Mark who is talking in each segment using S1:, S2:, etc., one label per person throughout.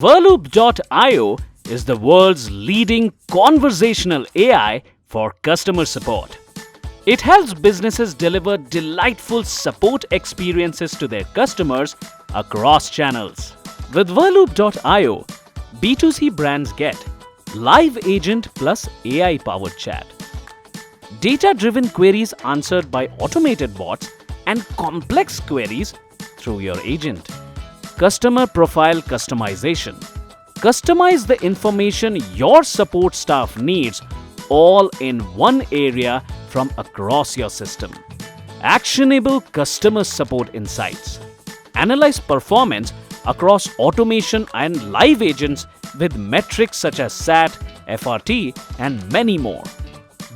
S1: Verloop.io is the world's leading conversational AI for customer support. It helps businesses deliver delightful support experiences to their customers across channels. With Verloop.io, B2C brands get live agent plus AI-powered chat, data-driven queries answered by automated bots, and complex queries through your agent. Customer profile customization. Customize the information your support staff needs all in one area from across your system. Actionable customer support insights. Analyze performance across automation and live agents with metrics such as SAT, FRT, and many more.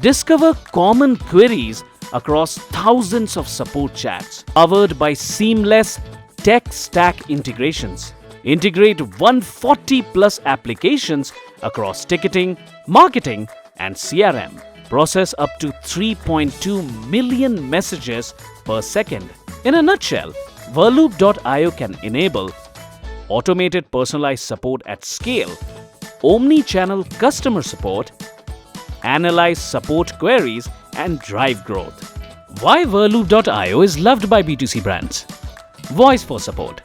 S1: Discover common queries across thousands of support chats, powered by seamless tech stack integrations. Integrate 140 plus applications across ticketing, marketing, and CRM. Process up to 3.2 million messages per second. In a nutshell, Verloop.io can enable automated personalized support at scale, omni-channel customer support, analyze support queries, and drive growth. Why Verloop.io is loved by B2C brands? Voice for support.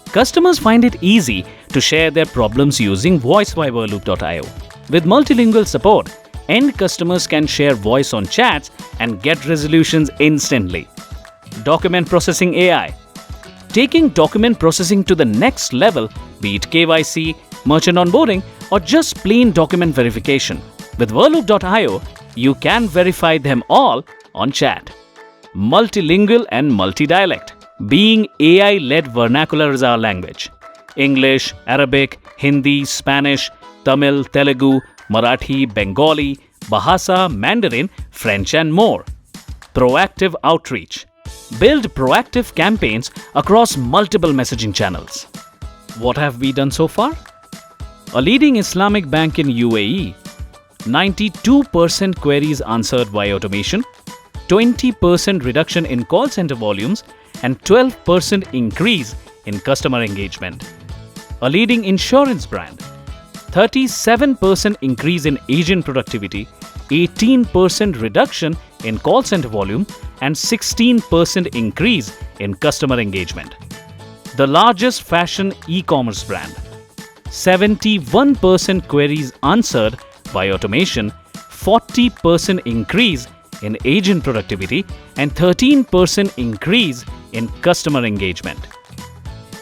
S1: Customers find it easy to share their problems using Voice by Verloop.io. With multilingual support, end customers can share voice on chats and get resolutions instantly. Document processing AI. Taking document processing to the next level, be it KYC, merchant onboarding, or just plain document verification. With Verloop.io, you can verify them all on chat. Multilingual and multi-dialect. Being AI-led vernacular is our language. English, Arabic, Hindi, Spanish, Tamil, Telugu, Marathi, Bengali, Bahasa, Mandarin, French, and more. Proactive outreach. Build proactive campaigns across multiple messaging channels. What have we done so far? A leading Islamic bank in UAE, 92% queries answered by automation, 20% reduction in call center volumes, and 12% increase in customer engagement. A leading insurance brand, 37% increase in agent productivity, 18% reduction in call center volume, and 16% increase in customer engagement. The largest fashion e-commerce brand, 71% queries answered by automation, 40% increase in agent productivity, and 13% increase in customer engagement.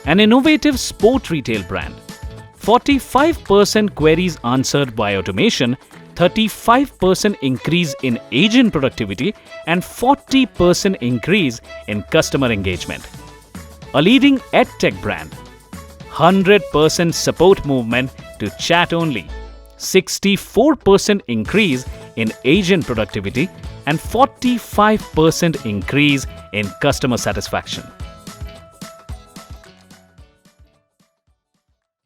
S1: An innovative sport retail brand, 45% queries answered by automation, 35% increase in agent productivity, and 40% increase in customer engagement. A leading edtech brand, 100% support movement to chat only, 64% increase in agent productivity, and 45% increase in customer satisfaction.